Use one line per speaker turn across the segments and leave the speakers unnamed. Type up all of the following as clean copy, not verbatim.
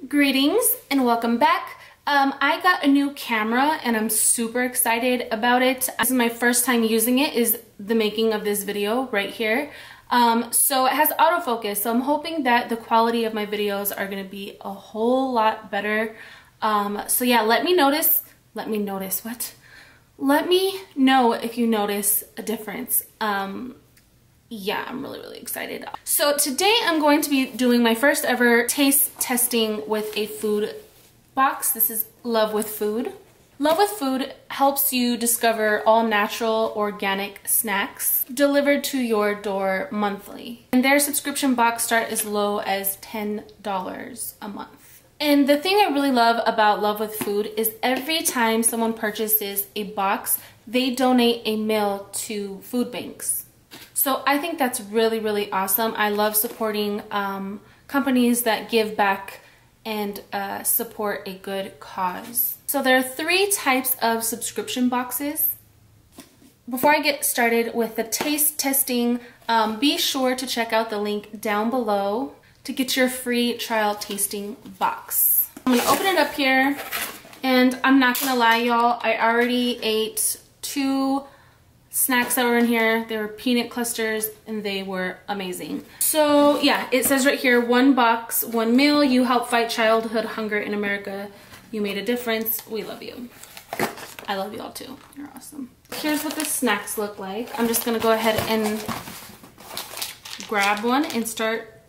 Greetings and welcome back. I got a new camera and I'm super excited about it. This is my first time using it, is the making of this video right here. So it has autofocus, so I'm hoping that the quality of my videos are going to be a whole lot better. So yeah, let me know if you notice a difference. Yeah, I'm really excited. So today I'm going to be doing my first ever taste testing with a food box. This is Love with Food. Love with Food helps you discover all natural organic snacks delivered to your door monthly. And their subscription box start as low as $10 a month. And the thing I really love about Love with Food is every time someone purchases a box, they donate a meal to food banks. So I think that's really awesome. I love supporting companies that give back and support a good cause. So there are 3 types of subscription boxes. Before I get started with the taste testing, be sure to check out the link down below to get your free trial tasting box. I'm gonna open it up here, and I'm not gonna lie, y'all, I already ate 2 snacks that were in here. They were peanut clusters and they were amazing. So yeah, it says right here, 1 box, 1 meal. You help fight childhood hunger in America. You made a difference. We love you. I love you all too. You're awesome. Here's what the snacks look like. I'm just gonna go ahead and grab one and start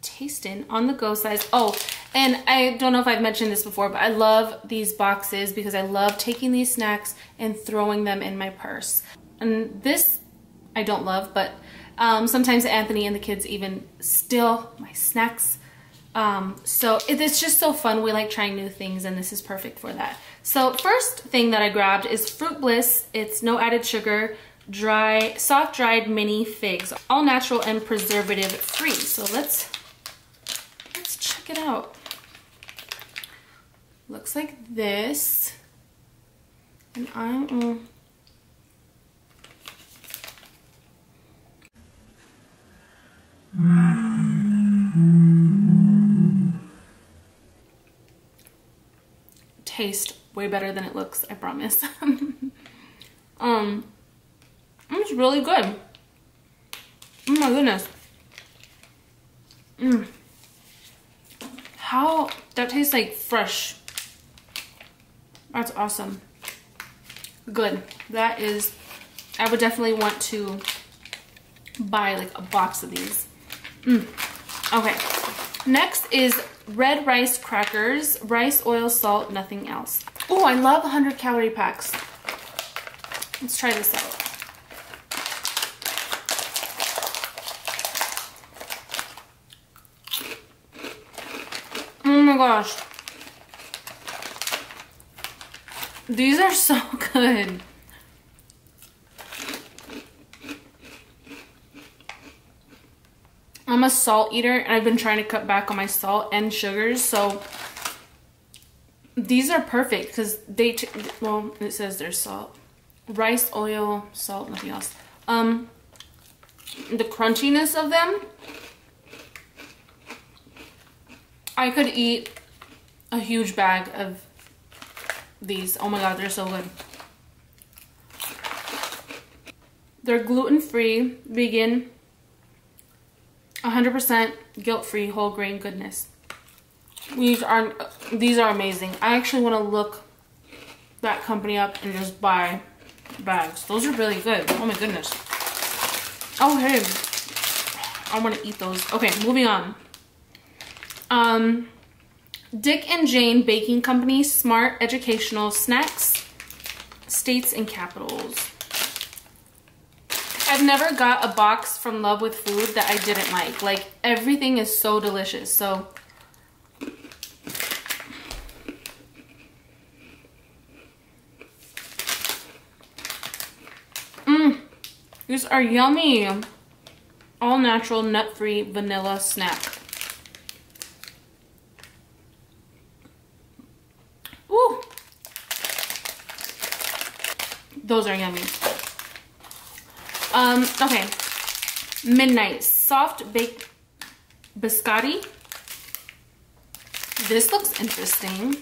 tasting on the go size. Oh, and I don't know if I've mentioned this before, but I love these boxes because I love taking these snacks and throwing them in my purse. And this I don't love, but sometimes Anthony and the kids even steal my snacks. So it's just so fun. We like trying new things, and this is perfect for that. So first thing that I grabbed is Fruit Bliss. It's no added sugar, soft dried mini figs, all natural and preservative free. So let's check it out. Looks like this, and I'm taste way better than it looks, I promise. It's really good. Oh my goodness. How that tastes like fresh. That's awesome. Good. That is, I would definitely want to buy like a box of these. Okay, next is red rice crackers, rice, oil, salt, nothing else. Oh, I love 100-calorie packs. Let's try this out. Oh my gosh, these are so good. I'm a salt eater, and I've been trying to cut back on my salt and sugars, so these are perfect because well, it says there's salt, rice, oil, salt, nothing else. The crunchiness of them, I could eat a huge bag of these. Oh my god, they're so good. They're gluten-free, vegan, 100% guilt-free whole grain goodness. These are amazing. I actually want to look that company up and just buy bags. Those are really good. Oh my goodness. Oh hey, I want to eat those. Okay, moving on. Dick and Jane Baking Company Smart Educational Snacks, States and Capitals. I've never got a box from Love with Food that I didn't like. Like, everything is so delicious. So these are yummy. All natural, nut-free vanilla snack. Ooh. Those are yummy. Okay. Midnight soft baked biscotti. This looks interesting.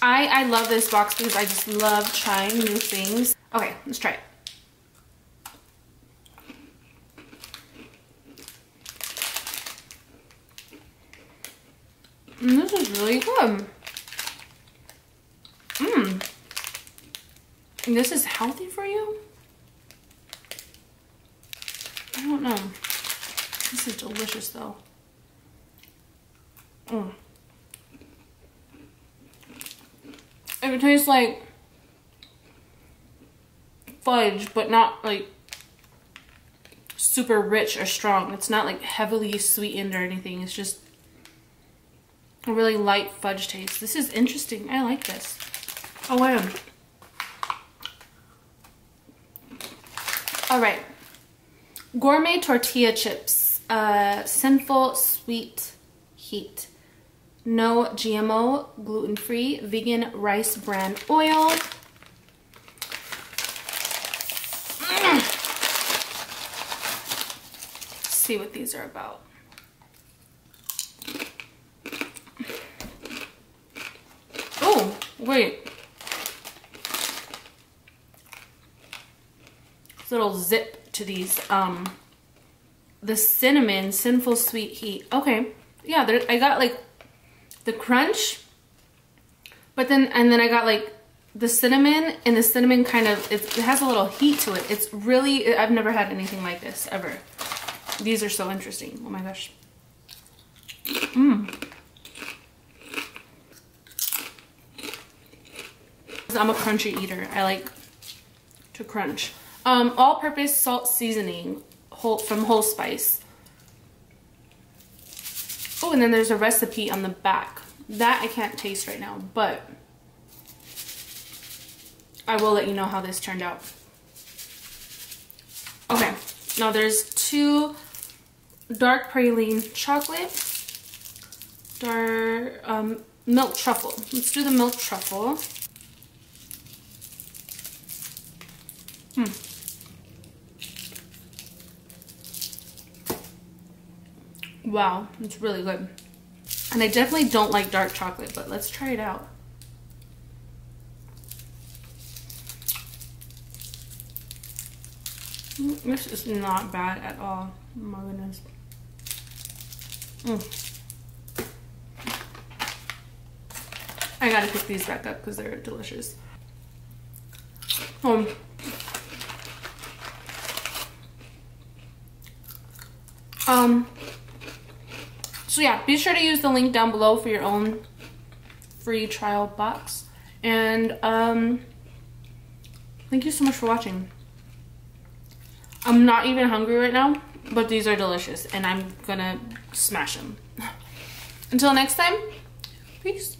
I love this box because I just love trying new things. Okay, let's try it. And this is really good. And this is healthy for you? I don't know. This is delicious though. It tastes like fudge, but not like super rich or strong. It's not like heavily sweetened or anything. It's just a really light fudge taste. This is interesting. I like this. Oh, wow. All right. Gourmet tortilla chips. Sinful sweet heat. No GMO, gluten-free, vegan rice bran oil. Let's see what these are about. Oh, wait. Little zip to these. The cinnamon, sinful sweet heat. Okay, yeah, I got like the crunch, but then I got like the cinnamon, and the cinnamon kind of it has a little heat to it. It's really, I've never had anything like this ever. These are so interesting. Oh my gosh. I'm a crunchy eater. I like to crunch. All-purpose salt seasoning from Whole Spice. Oh, and then there's a recipe on the back. That I can't taste right now, but I will let you know how this turned out. Okay, now there's 2 dark praline chocolate, dark milk truffle. Let's do the milk truffle. Wow, it's really good. And I definitely don't like dark chocolate, but let's try it out. This is not bad at all. Oh my goodness. I gotta pick these back up because they're delicious. So yeah, be sure to use the link down below for your own free trial box. And thank you so much for watching. I'm not even hungry right now, but these are delicious and I'm gonna smash them. Until next time, peace.